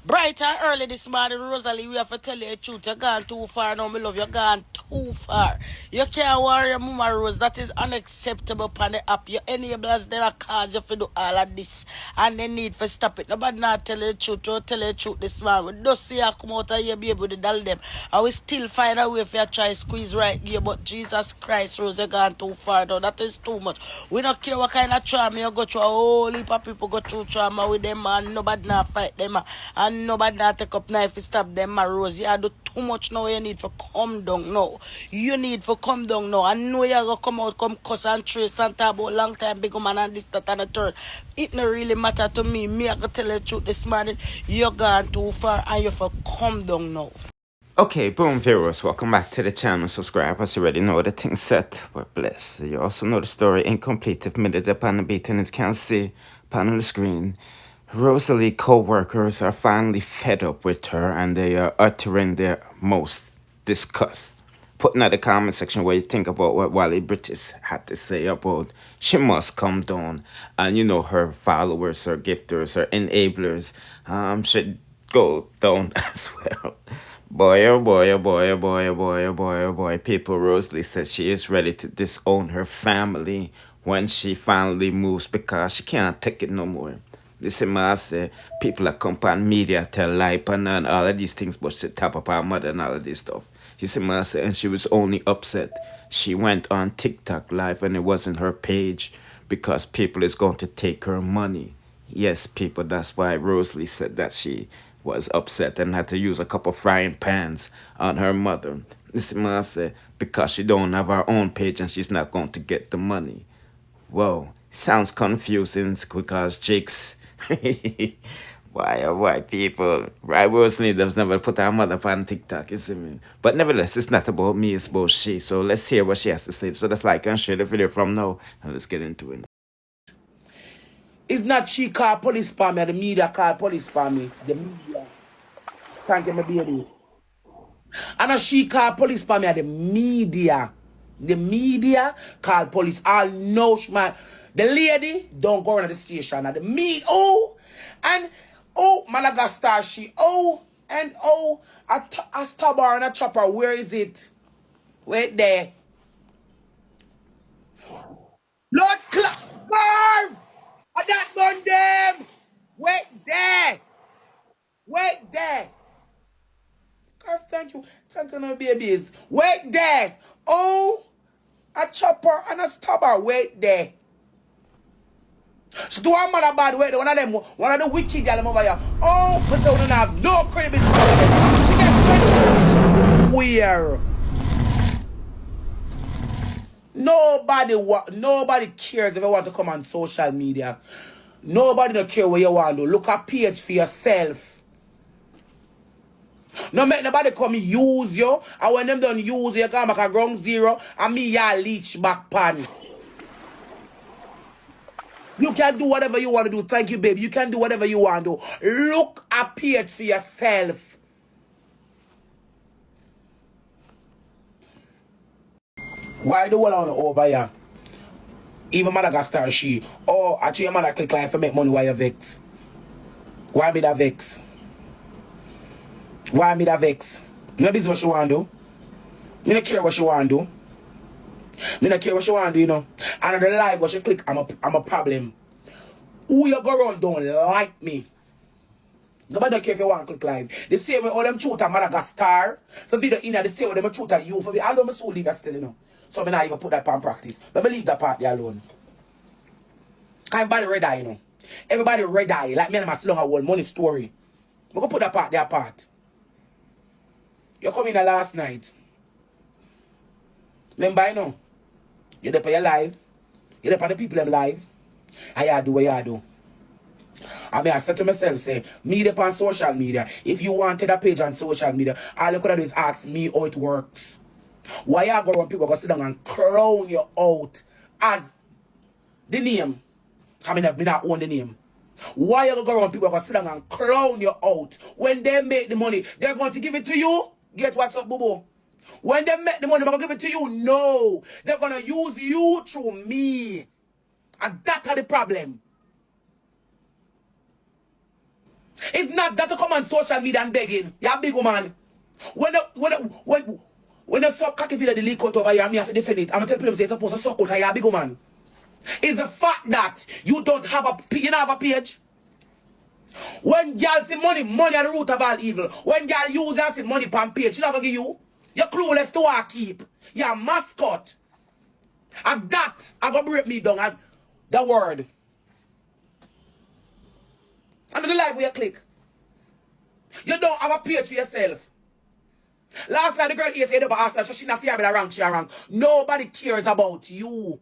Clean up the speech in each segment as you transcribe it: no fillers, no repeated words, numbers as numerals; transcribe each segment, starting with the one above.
Bright and early this morning, Rosalie, we have to tell you the truth. You're gone too far now, my love. You're gone too far. You can't worry your mama Rose. That is unacceptable upon the app. Your enablers, they are cause you to do all of this. And they need to stop it. Nobody not tell you the truth. Don't tell you the truth this morning. We don't see you come out of here, be able to dull them. And we still find a way for you to try squeeze right here. But Jesus Christ, Rose, you're gone too far now. That is too much. We don't care what kind of trauma you go through. A whole heap of people go through trauma with them, and nobody not fight them. And nobody not take up knife to stop them, my Rose. You do too much now. You need to come down now. You need to come down now. I know you're going to come out, come cuss and trace and talk about long time, big man, and this, that, and the third. It don't really matter to me. Me, I can tell you the truth this morning. You're gone too far and you have to come down now. Okay, boom viewers, welcome back to the channel. Subscribers, you already know the thing set. We're blessed. You also know the story incomplete if minute upon the beat and it can't see upon the screen. Rosalie co-workers are finally fed up with her and they are uttering their most disgust. Put in the comment section what you think about what Wally British had to say about she must come down. And you know her followers, her gifters, her enablers should go down as well. Boy, oh boy, oh boy, oh boy, oh boy, oh boy, oh boy. People, Rosalie said she is ready to disown her family when she finally moves because she can't take it no more. This is my say, people that come on media tell lie and all of these things, but she tap up her mother and all of this stuff. She said, my say, and she was only upset. She went on TikTok live and it wasn't her page because people is going to take her money. Yes, people, that's why Rosalie said that she was upset and had to use a couple frying pans on her mother. This is my say, because she don't have her own page and she's not going to get the money. Whoa, sounds confusing because Jake's why oh why people right Rosalie does never put her mother on TikTok, you see me? But nevertheless, it's not about me, it's about she. So let's hear what she has to say. So let's like and share the video from now and let's get into it. It's not she call police for me, the media call police for me. The media. Thank you, my baby. And not she call police for me, the media. The media call police. All know, man. The lady don't go around the station. And the meat, oh, and oh, Madagascar, she, oh, and oh, a stab her and a chopper. Where is it? Wait there. Lord Carve! I that done them! Wait there! Wait there! Carve, thank you. Thank you, no babies. Wait there! Oh, a chopper and a stabber. Wait there. So do one mother bad wait, one of the wicked girl over here. Oh, but so we don't have no credibility. She gets where? Nobody cares if you want to come on social media. Nobody don't care what you want to do. Look at page for yourself. No make nobody come use you. And when them don't use you, you come back a ground zero and me ya leech back pan. You can do whatever you want to do. Thank you, baby. You can do whatever you want to do. Look at page for yourself. Why do one on over here? Even Madagascar, she. Oh, actually, your mother click like for make money while you vex. Why me that vex? Why me that vex? You know this is what she want to do. Me don't care what she want to do. Me don't care what she want to do, you know. And the live what she click, I'm a problem. Who you go around don't like me. Nobody don't care if you want to click live. The same way all them shoot at Madagascar. For video in there, the same way them shoot at you. For video, I know my soul leave still, you know. So I'm not even put that on practice. But me leave that part there alone. Everybody red eye, you know. Everybody red eye. Like me and my slung a whole money story. I'm going to put that part there apart. You come in the last night. Remember, you know. You're there for your live. You're there for the people them live. And you do what you do. I mean, I said to myself, say, me there on social media. If you wanted a page on social media, all you could do is ask me how it works. Why you go around people go sit down and crown you out as the name? I mean, I've been not own the name. Why you go around people go sit down and crown you out? When they make the money, they're going to give it to you? Guess what's up, boo-boo? When they make the money, they're going to give it to you? No. They're going to use you through me. And that's the problem. It's not that to come on social media and begging. You're a big woman. When the sub cocky feel the leak out over here, me have to defend it. I'm gonna tell people say it's supposed to suck out because you're a big woman. It's the fact that you don't have a page. When y'all see money at the root of all evil. When y'all use and see money pan page, she never give you. You're clueless to what keep. You're a mascot. And that I'm gonna break me down as the word. And the live where you click. You don't have a page for yourself. Last night the girl here said about asked her, so she not fear about the rank, she a rank. Nobody cares about you.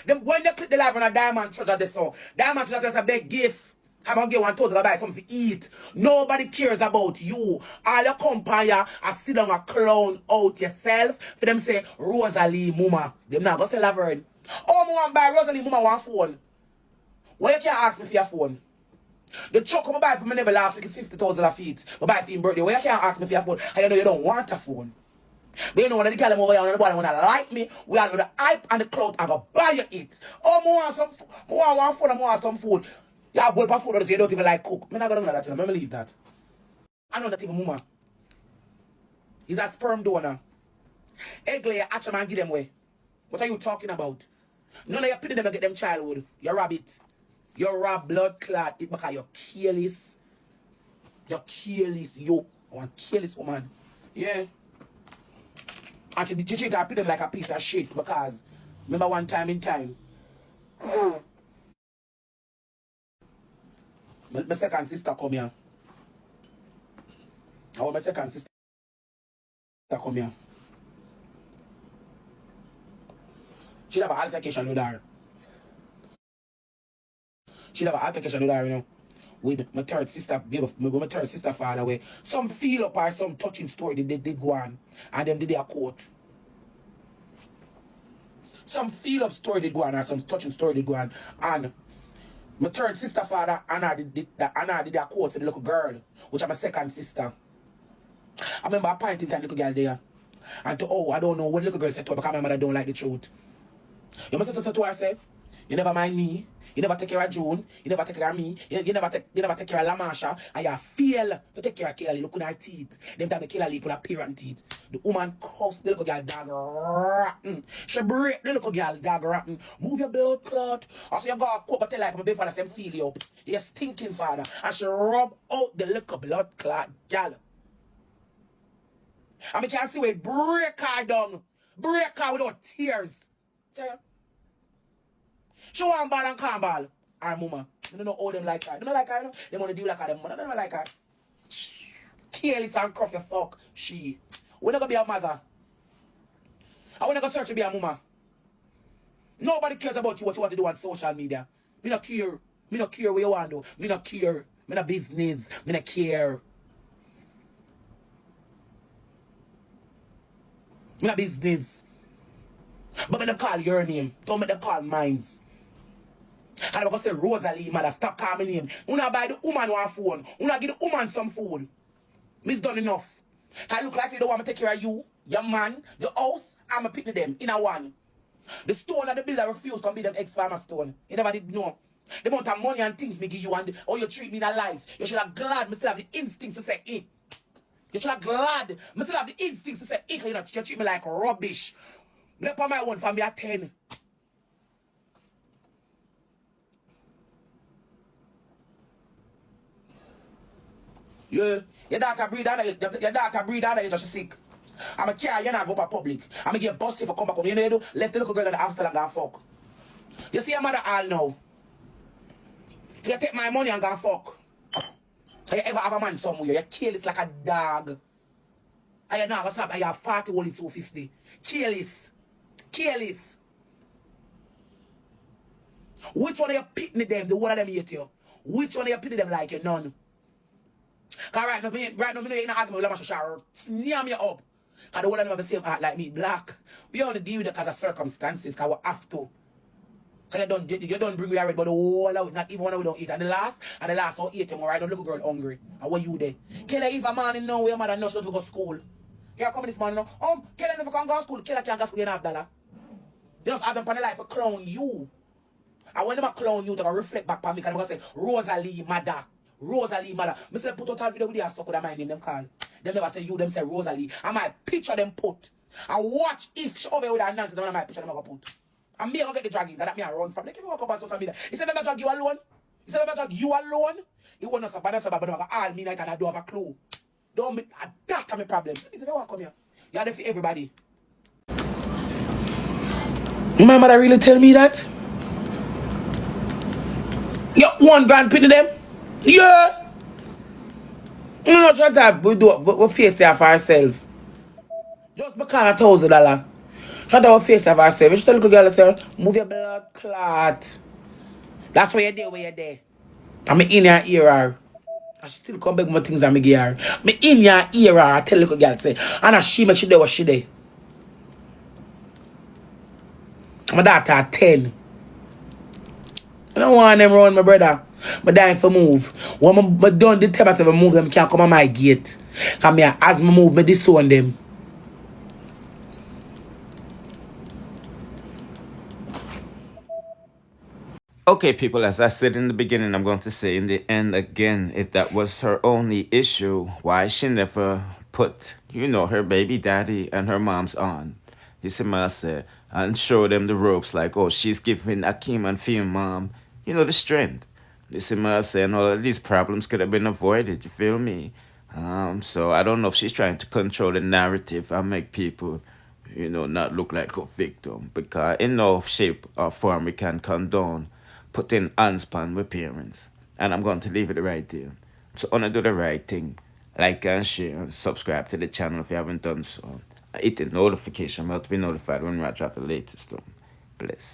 When they click the live on a diamond treasure this song, diamond treasure is a big gift. Come on, get 1,000 to buy something to eat. Nobody cares about you. All your company are sit down and clown out yourself. For them say, Rosealee mama. Them not gonna sell a word. Oh, I want buy Rosealee mama one phone. Why you can't ask me for your phone? The truck I buy for me never last week is 50,000 feet. I buy for your birthday. Why you can't ask me for your phone? I know you don't want a phone. But you know when they call them over here, when they like me, we all know the hype and the clout, I go buy you it. Oh, I want some food. I want food, I want some food. You have bowl of food, you don't even like cook. I'm not going to do that. I'm going to leave that. I know that even mama. He's a sperm donor. Egg layer, hatch them and give them away. What are you talking about? None of you pity them and get them childhood. You're rabbit. You're rob blood clot. It's because you're careless. You're careless. You are a careless woman. Yeah. And she treat her them like a piece of shit because remember one time in time. My second sister come here. I want my second sister come here. She'd have an altercation with her. She'd have an altercation with her, you know. With my third sister, my third sister fall away. Some feel up or some touching story they did go on. And them did their court. Some feel up story did go on or some touching story did go on. And my third sister father, Anna did their court for the little girl, which is my second sister. I remember I pointing to the little girl there. And to, I don't know what the little girl said to her because my mother don't like the truth. You must say to her, say, you never mind me, you never take care of June, you never take care of me, you never take care of Lamasha, and you fail to take care of Kayla. Look at her teeth. Them time the Kayla put her parent teeth. The woman cussed the little girl dog rotten. She break the little girl dog rotten. Move your blood clot. Also you go cook tell like my baby father say feel you up. You're stinking father. And she rub out the little blood clot girl. And I can see where it break her down. Break her without tears. See? She want ball and can't ball. Her mama. I don't know how them like her. They don't like her, you know? They want to deal like her. Them mother don't like her. Careless and cross your fuck. She. We're not going to be a mother. I want to go search to be a mama. Nobody cares about you, what you want to do on social media. Me not care. Me not care what you want to do. Me not care. Me not business. Me not care. Me not business. But me them call your name. Don't make them call mine. And I'm going to say, Rosalie, mother, stop calling me name. Una buy the woman one phone. Una give the woman some food. Miss done enough. I look like you don't want me to take care of you, your man, the house, I'm going to pick them in a one. The stone and the builder refused to be them ex-farmer stone. You never did know. The amount of money and things me give you and how you treat me in a life. You should have glad me still have the instincts to say, eh. You should have glad me still have the instincts to say, eh, you know, you treat me like rubbish. Let on my one for me at 10. Yeah, your daughter breathe out, you're just sick. I'm a care, you're not go for public. I'm gonna get busted for come back home. You know you do? Left the little girl in the hostel and gonna fuck. You see your mother all now. You take my money and gonna fuck. Have you ever have a man somewhere? You careless like a dog. And you're not gonna stop and you have 40 only 250. Careless. Careless. Which one of you pitting them? The one of them hate you. Which one of you pitting them like you? None. Cause right now, me ain't arguing with Lamasha Sharo. Sneer me up. Cause the one of them have the same heart like me, black. We only deal with it because of circumstances, cause we have to. Cause you don't bring me a red, but the whole of it, not even one of we don't eat. And the last I'll eat them, right? Don't little girl hungry. And what you there? Killer if a man in know where mother knows she don't go to school. You're coming this morning now. Killer never can go to school. Killer can't go to school, you don't have $1. They just have them for the life to clown you. And when them a clown you, they're gonna reflect back on me, cause they're gonna say, Rosalie, mother. Rosalie mother. Me say put out a video with you suck with my name them call. Them never say you, them say Rosalie. And my picture them put. And watch if she over with her nonsense, them my picture them gonna put. And me gonna get the dragging that me I run from. They can walk up on social media. He said them not drag you alone. He said them not drag you alone. He won't say bad but I all me night and I don't have a clue. Don't be that's my problem. He said walk come here. You're there for everybody. My mother really tell me that? You one grand penny them? Yeah. No, shut up. We face it for ourselves. Just because $1,000. Shut up, we face it for ourselves. You should tell the girl, say, move your blood clot. That's why you're there, where you're there. I'm in your ear. I still come back more things I'm give her. Me in your ear, I tell the girl, say, and she make she do what she do. My daughter 10. I don't want them around my brother. I'm dying for move. When I done the time I say move them can't come on my gate. Come here, as I move, I disown them. Okay, people, as I said in the beginning, I'm going to say in the end again, if that was her only issue, why she never put, her baby daddy and her mom's on. You see what I say? And show them the ropes like, oh, she's giving Akeem and Fim mom, the strength. You see what I say? And all of these problems could have been avoided, you feel me? So I don't know if she's trying to control the narrative and make people, not look like a victim. Because in no shape or form we can condone putting unspan with parents. And I'm going to leave it right there. So wanna do the right thing. Like and share and subscribe to the channel if you haven't done so. Hit the notification bell to be notified when I drop the latest one. Bless.